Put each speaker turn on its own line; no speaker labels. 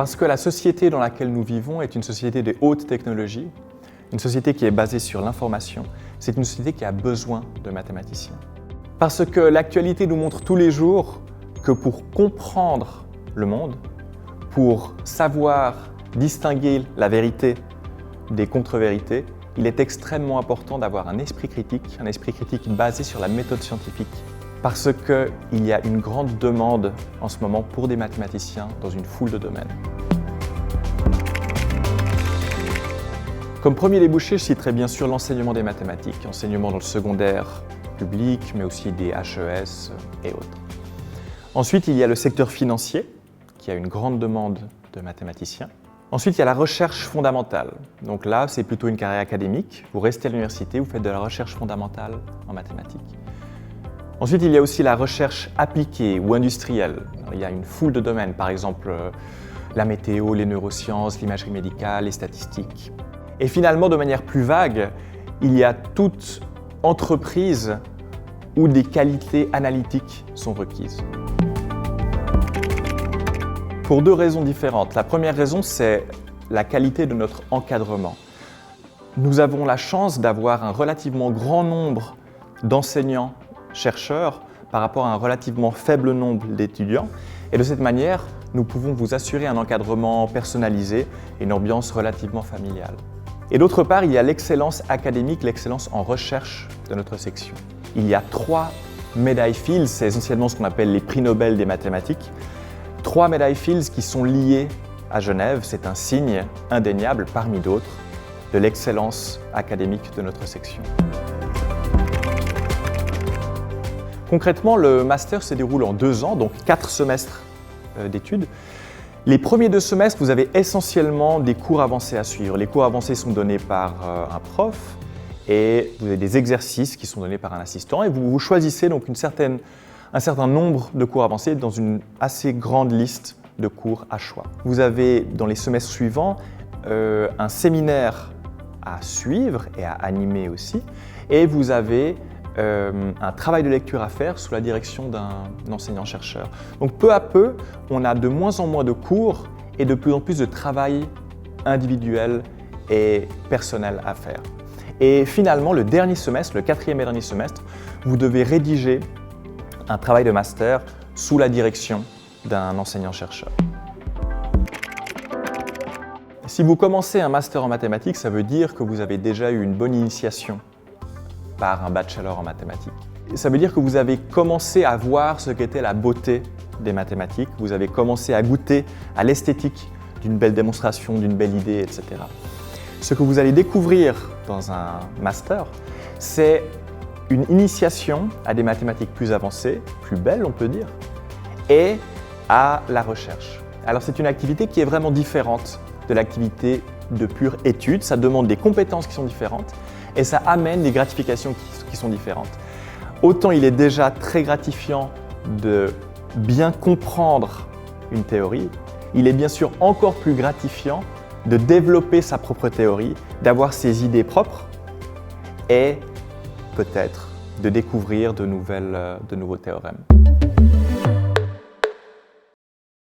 Parce que la société dans laquelle nous vivons est une société de haute technologie, une société qui est basée sur l'information. C'est une société qui a besoin de mathématiciens. Parce que l'actualité nous montre tous les jours que pour comprendre le monde, pour savoir distinguer la vérité des contre-vérités, il est extrêmement important d'avoir un esprit critique basé sur la méthode scientifique. Parce qu'il y a une grande demande en ce moment pour des mathématiciens dans une foule de domaines. Comme premier débouché, je citerai bien sûr l'enseignement des mathématiques, enseignement dans le secondaire public, mais aussi des HES et autres. Ensuite, il y a le secteur financier, qui a une grande demande de mathématiciens. Ensuite, il y a la recherche fondamentale. Donc là, c'est plutôt une carrière académique. Vous restez à l'université, vous faites de la recherche fondamentale en mathématiques. Ensuite, il y a aussi la recherche appliquée ou industrielle. Alors, il y a une foule de domaines, par exemple la météo, les neurosciences, l'imagerie médicale, les statistiques. Et finalement, de manière plus vague, il y a toute entreprise où des qualités analytiques sont requises. Pour deux raisons différentes. La première raison, c'est la qualité de notre encadrement. Nous avons la chance d'avoir un relativement grand nombre d'enseignants chercheurs par rapport à un relativement faible nombre d'étudiants. Et de cette manière, nous pouvons vous assurer un encadrement personnalisé et une ambiance relativement familiale. Et d'autre part, il y a l'excellence académique, l'excellence en recherche de notre section. Il y a 3 médailles Fields, c'est essentiellement ce qu'on appelle les prix Nobel des mathématiques. 3 médailles Fields qui sont liées à Genève, c'est un signe indéniable parmi d'autres de l'excellence académique de notre section. Concrètement, le master se déroule en 2 ans, donc 4 semestres d'études. Les premiers 2 semestres, vous avez essentiellement des cours avancés à suivre. Les cours avancés sont donnés par un prof et vous avez des exercices qui sont donnés par un assistant et vous choisissez donc un certain nombre de cours avancés dans une assez grande liste de cours à choix. Vous avez dans les semestres suivants un séminaire à suivre et à animer aussi et vous avez un travail de lecture à faire sous la direction d'un enseignant-chercheur. Donc peu à peu, on a de moins en moins de cours et de plus en plus de travail individuel et personnel à faire. Et finalement, le dernier semestre, le 4e et dernier semestre, vous devez rédiger un travail de master sous la direction d'un enseignant-chercheur. Si vous commencez un master en mathématiques, ça veut dire que vous avez déjà eu une bonne initiation par un bachelor en mathématiques. Ça veut dire que vous avez commencé à voir ce qu'était la beauté des mathématiques, vous avez commencé à goûter à l'esthétique d'une belle démonstration, d'une belle idée, etc. Ce que vous allez découvrir dans un master, c'est une initiation à des mathématiques plus avancées, plus belles on peut dire, et à la recherche. Alors c'est une activité qui est vraiment différente de l'activité de pure étude, ça demande des compétences qui sont différentes et ça amène des gratifications qui sont différentes. Autant il est déjà très gratifiant de bien comprendre une théorie, il est bien sûr encore plus gratifiant de développer sa propre théorie, d'avoir ses idées propres et peut-être de découvrir de nouveaux théorèmes.